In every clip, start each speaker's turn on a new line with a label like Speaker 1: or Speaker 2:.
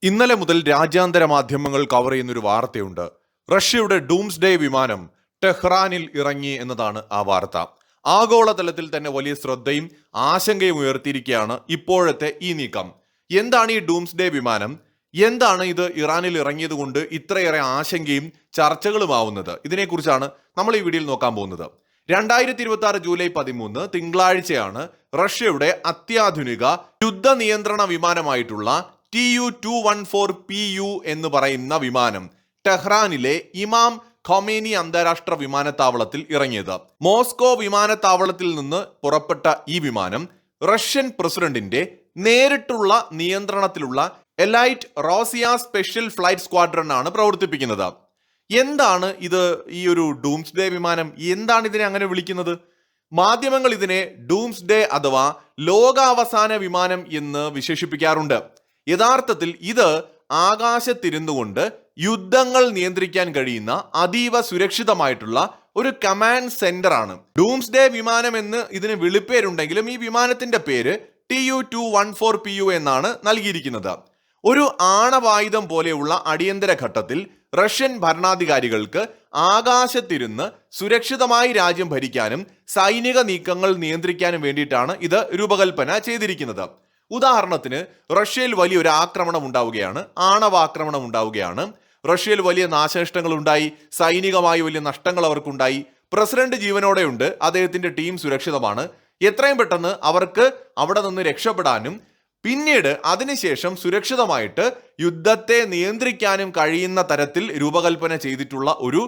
Speaker 1: ഇന്നലെ മുതൽ രാജ്യാന്തര മാധ്യമങ്ങൾ കവർ ചെയ്യുന്നൊരു വാർത്തയുണ്ട്. റഷ്യയുടെ ഡൂംസ്ഡേ വിമാനം ടെഹ്റാനിൽ ഇറങ്ങി എന്നതാണ് ആ വാർത്ത. ആഗോളതലത്തിൽ തന്നെ വലിയ ശ്രദ്ധയും ആശങ്കയും ഉയർത്തിയിരിക്കുകയാണ് ഇപ്പോഴത്തെ ഈ നീക്കം. എന്താണ് ഈ ഡൂംസ്ഡേ വിമാനം? എന്താണ് ഇത് ഇറാനിൽ ഇറങ്ങിയത് കൊണ്ട് ഇത്രയേറെ ആശങ്കയും ചർച്ചകളുമാവുന്നത്? ഇതിനെക്കുറിച്ചാണ് നമ്മൾ ഈ വീഡിയോയിൽ നോക്കാൻ പോകുന്നത്. 2026 ജൂലൈ 13 തിങ്കളാഴ്ചയാണ് റഷ്യയുടെ അത്യാധുനിക യുദ്ധ നിയന്ത്രണ വിമാനമായിട്ടുള്ള Tu-214PU എന്ന് പറയുന്ന വിമാനം ടെഹ്റാനിലെ ഇമാം ഖൊമേനി അന്താരാഷ്ട്ര വിമാനത്താവളത്തിൽ ഇറങ്ങിയത്. മോസ്കോ വിമാനത്താവളത്തിൽ നിന്ന് പുറപ്പെട്ട ഈ വിമാനം റഷ്യൻ പ്രസിഡന്റിന്റെ നേരിട്ടുള്ള നിയന്ത്രണത്തിലുള്ള elite Rosia special flight squadron ആണ് പ്രവർത്തിപ്പിക്കുന്നത്. എന്താണ് ഇത്? ഈ ഒരു ഡൂംസ്ഡേ വിമാനം എന്താണ് ഇതിനെ അങ്ങനെ വിളിക്കുന്നത്? മാധ്യമങ്ങൾ ഇതിനെ ഡൂംസ്ഡേ അഥവാ ലോകാവസാന വിമാനം എന്ന് വിശേഷിപ്പിക്കാറുണ്ട്. യഥാർത്ഥത്തിൽ ഇത് ആകാശത്തിരുന്നുകൊണ്ട് യുദ്ധങ്ങൾ നിയന്ത്രിക്കാൻ കഴിയുന്ന അതീവ സുരക്ഷിതമായിട്ടുള്ള ഒരു കമാൻഡ് സെന്റർ ആണ്. ഡൂംസ്ഡേ വിമാനം എന്ന് ഇതിന് വിളിപ്പേരുണ്ടെങ്കിലും ഈ വിമാനത്തിന്റെ പേര് Tu-214PU എന്നാണ് നൽകിയിരിക്കുന്നത്. ഒരു ആണവായുധം പോലെയുള്ള അടിയന്തര ഘട്ടത്തിൽ റഷ്യൻ ഭരണാധികാരികൾക്ക് ആകാശത്തിരുന്ന് സുരക്ഷിതമായി രാജ്യം ഭരിക്കാനും സൈനിക നീക്കങ്ങൾ നിയന്ത്രിക്കാനും വേണ്ടിയിട്ടാണ് ഇത് രൂപകൽപ്പന ചെയ്തിരിക്കുന്നത്. ഉദാഹരണത്തിന് റഷ്യയിൽ വലിയൊരു ആക്രമണം ഉണ്ടാവുകയാണ്, ആണവാക്രമണം ഉണ്ടാവുകയാണ്. റഷ്യയിൽ വലിയ നാശനഷ്ടങ്ങൾ ഉണ്ടായി, സൈനികമായി വലിയ നഷ്ടങ്ങൾ അവർക്കുണ്ടായി. പ്രസിഡന്റ് ജീവനോടെയുണ്ട്, അദ്ദേഹത്തിന്റെ ടീം സുരക്ഷിതമാണ്. എത്രയും പെട്ടെന്ന് അവർക്ക് അവിടെ നിന്ന് രക്ഷപ്പെടാനും പിന്നീട് അതിനുശേഷം സുരക്ഷിതമായിട്ട് യുദ്ധത്തെ നിയന്ത്രിക്കാനും കഴിയുന്ന തരത്തിൽ രൂപകൽപ്പന ചെയ്തിട്ടുള്ള ഒരു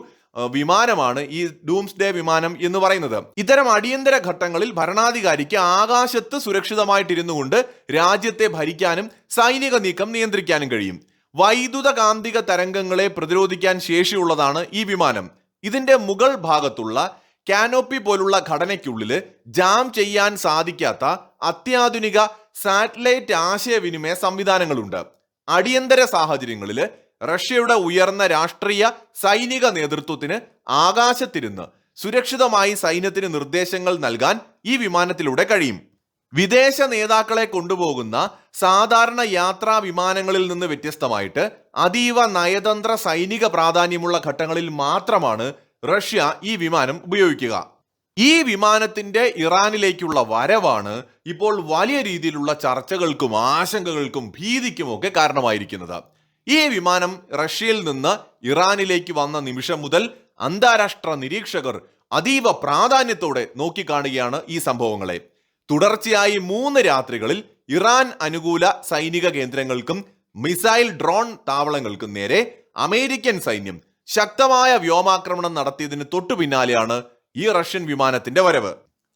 Speaker 1: വിമാനമാണ് ഈ ഡൂംസ്ഡേ വിമാനം എന്ന് പറയുന്നത്. ഇത്തരം അടിയന്തര ഘട്ടങ്ങളിൽ ഭരണാധികാരിക്ക് ആകാശത്ത് സുരക്ഷിതമായിട്ടിരുന്നു കൊണ്ട് രാജ്യത്തെ ഭരിക്കാനും സൈനിക നീക്കം നിയന്ത്രിക്കാനും കഴിയും. വൈദ്യുത കാന്തിക തരംഗങ്ങളെ പ്രതിരോധിക്കാൻ ശേഷിയുള്ളതാണ് ഈ വിമാനം. ഇതിന്റെ മുകൾ ഭാഗത്തുള്ള കാനോപ്പി പോലുള്ള ഘടനയ്ക്കുള്ളിൽ ജാം ചെയ്യാൻ സാധിക്കാത്ത അത്യാധുനിക സാറ്റലൈറ്റ് ആശയവിനിമയ സംവിധാനങ്ങളുണ്ട്. അടിയന്തര സാഹചര്യങ്ങളിൽ റഷ്യയുടെ ഉയർന്ന രാഷ്ട്രീയ സൈനിക നേതൃത്വത്തിന് ആകാശത്തിരുന്ന് സുരക്ഷിതമായി സൈന്യത്തിന് നിർദ്ദേശങ്ങൾ നൽകാൻ ഈ വിമാനത്തിലൂടെ കഴിയും. വിദേശ നേതാക്കളെ കൊണ്ടുപോകുന്ന സാധാരണ യാത്രാ വിമാനങ്ങളിൽ നിന്ന് വ്യത്യസ്തമായിട്ട് അതീവ നയതന്ത്ര സൈനിക പ്രാധാന്യമുള്ള ഘട്ടങ്ങളിൽ മാത്രമാണ് റഷ്യ ഈ വിമാനം ഉപയോഗിക്കുക. ഈ വിമാനത്തിന്റെ ഇറാനിലേക്കുള്ള വരവാണ് ഇപ്പോൾ വലിയ രീതിയിലുള്ള ചർച്ചകൾക്കും ആശങ്കകൾക്കും ഭീതിക്കും ഒക്കെ കാരണമായിരിക്കുന്നത്. ഈ വിമാനം റഷ്യയിൽ നിന്ന് ഇറാനിലേക്ക് വന്ന നിമിഷം മുതൽ അന്താരാഷ്ട്ര നിരീക്ഷകർ അതീവ പ്രാധാന്യത്തോടെ നോക്കിക്കാണുകയാണ് ഈ സംഭവങ്ങളെ. തുടർച്ചയായി 3 രാത്രികളിൽ ഇറാൻ അനുകൂല സൈനിക കേന്ദ്രങ്ങൾക്കും മിസൈൽ ഡ്രോൺ താവളങ്ങൾക്കും നേരെ അമേരിക്കൻ സൈന്യം ശക്തമായ വ്യോമാക്രമണം നടത്തിയതിന് തൊട്ടു പിന്നാലെയാണ് ഈ റഷ്യൻ വിമാനത്തിന്റെ വരവ്.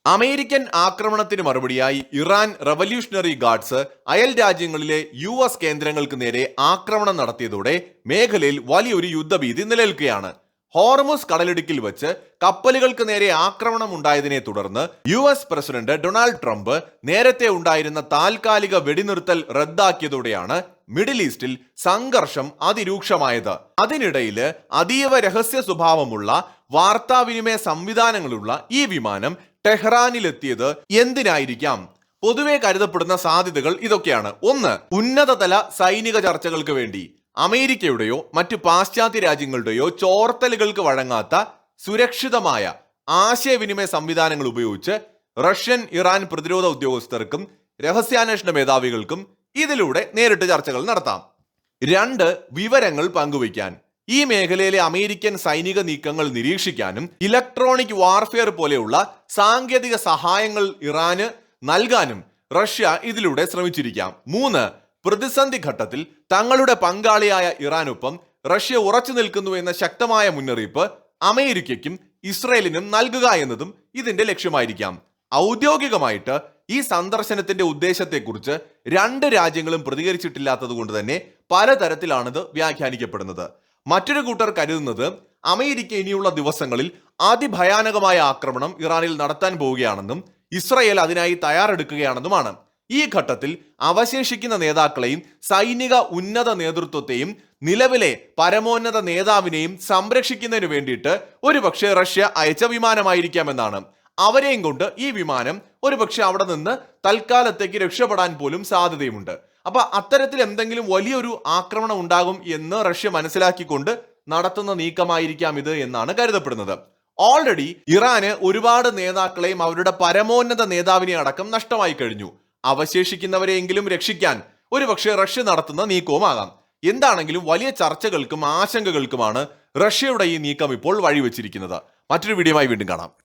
Speaker 1: അമേരിക്കൻ ആക്രമണത്തിന് മറുപടിയായി ഇറാൻ റവല്യൂഷണറി ഗാർഡ്സ് അയൽ രാജ്യങ്ങളിലെ US കേന്ദ്രങ്ങൾക്ക് നേരെ ആക്രമണം നടത്തിയതോടെ മേഖലയിൽ വലിയൊരു യുദ്ധഭീതി നിലനിൽക്കുകയാണ്. ഹോർമുസ് കടലിടുക്കിൽ വെച്ച് കപ്പലുകൾക്ക് നേരെ ആക്രമണം ഉണ്ടായതിനെ തുടർന്ന് US പ്രസിഡന്റ് ഡൊണാൾഡ് ട്രംപ് നേരത്തെ ഉണ്ടായിരുന്ന താൽക്കാലിക വെടിനിർത്തൽ റദ്ദാക്കിയതോടെയാണ് മിഡിൽ ഈസ്റ്റിൽ സംഘർഷം അതിരൂക്ഷമായത്. അതിനിടയിൽ അതീവ രഹസ്യ സ്വഭാവമുള്ള വാർത്താവിനിമയ സംവിധാനങ്ങളുള്ള ഈ വിമാനം ടെഹ്റാനിലെത്തിയത് എന്തിനായിരിക്കാം? പൊതുവെ കരുതപ്പെടുന്ന സാധ്യതകൾ ഇതൊക്കെയാണ്. 1. ഉന്നതതല സൈനിക ചർച്ചകൾക്ക് വേണ്ടി. അമേരിക്കയുടെയോ മറ്റു പാശ്ചാത്യ രാജ്യങ്ങളുടെയോ ചോർത്തലുകൾക്ക് വഴങ്ങാത്ത സുരക്ഷിതമായ ആശയവിനിമയ സംവിധാനങ്ങൾ ഉപയോഗിച്ച് റഷ്യൻ ഇറാൻ പ്രതിരോധ ഉദ്യോഗസ്ഥർക്കും രഹസ്യാന്വേഷണ മേധാവികൾക്കും ഇതിലൂടെ നേരിട്ട് ചർച്ചകൾ നടത്താം. 2. വിവരങ്ങൾ പങ്കുവയ്ക്കാൻ. ഈ മേഖലയിലെ അമേരിക്കൻ സൈനിക നീക്കങ്ങൾ നിരീക്ഷിക്കാനും ഇലക്ട്രോണിക് വാർഫെയർ പോലെയുള്ള സാങ്കേതിക സഹായങ്ങൾ ഇറാന് നൽകാനും റഷ്യ ഇതിലൂടെ ശ്രമിച്ചിരിക്കാം. 3. പ്രതിസന്ധി ഘട്ടത്തിൽ തങ്ങളുടെ പങ്കാളിയായ ഇറാനൊപ്പം റഷ്യ ഉറച്ചു നിൽക്കുന്നു എന്ന ശക്തമായ മുന്നറിയിപ്പ് അമേരിക്കയ്ക്കും ഇസ്രയേലിനും നൽകുക എന്നതും ഇതിന്റെ ലക്ഷ്യമായിരിക്കാം. ഔദ്യോഗികമായിട്ട് ഈ സന്ദർശനത്തിന്റെ ഉദ്ദേശത്തെക്കുറിച്ച് 2 രാജ്യങ്ങളും പ്രതികരിച്ചിട്ടില്ലാത്തത് കൊണ്ട് തന്നെ പലതരത്തിലാണിത് വ്യാഖ്യാനിക്കപ്പെടുന്നത്. മറ്റൊരു കൂട്ടർ കരുതുന്നത് അമേരിക്ക ഇനിയുള്ള ദിവസങ്ങളിൽ അതിഭയാനകമായ ആക്രമണം ഇറാനിൽ നടത്താൻ പോവുകയാണെന്നും ഇസ്രയേൽ അതിനായി തയ്യാറെടുക്കുകയാണെന്നുമാണ്. ഈ ഘട്ടത്തിൽ അവശേഷിക്കുന്ന നേതാക്കളെയും സൈനിക ഉന്നത നേതൃത്വത്തെയും നിലവിലെ പരമോന്നത നേതാവിനെയും സംരക്ഷിക്കുന്നതിന് വേണ്ടിയിട്ട് ഒരുപക്ഷെ റഷ്യ അയച്ച വിമാനമായിരിക്കാമെന്നാണ്. അവരെയും കൊണ്ട് ഈ വിമാനം ഒരുപക്ഷെ അവിടെ നിന്ന് തൽക്കാലത്തേക്ക് രക്ഷപ്പെടാൻ പോലും സാധ്യതയുമുണ്ട്. അപ്പൊ അത്തരത്തിൽ എന്തെങ്കിലും വലിയൊരു ആക്രമണം ഉണ്ടാകും എന്ന് റഷ്യ മനസ്സിലാക്കിക്കൊണ്ട് നടത്തുന്ന നീക്കമായിരിക്കാം ഇത് എന്നാണ് കരുതപ്പെടുന്നത്. ഓൾറെഡി ഇറാന് ഒരുപാട് നേതാക്കളെയും അവരുടെ പരമോന്നത നേതാവിനെ അടക്കം നഷ്ടമായി കഴിഞ്ഞു. അവശേഷിക്കുന്നവരെയെങ്കിലും രക്ഷിക്കാൻ ഒരുപക്ഷെ റഷ്യ നടത്തുന്ന നീക്കവുമാകാം. എന്താണെങ്കിലും വലിയ ചർച്ചകൾക്കും ആശങ്കകൾക്കുമാണ് റഷ്യയുടെ ഈ നീക്കം ഇപ്പോൾ വഴിവെച്ചിരിക്കുന്നത്. മറ്റൊരു വീഡിയോയുമായി വീണ്ടും കാണാം.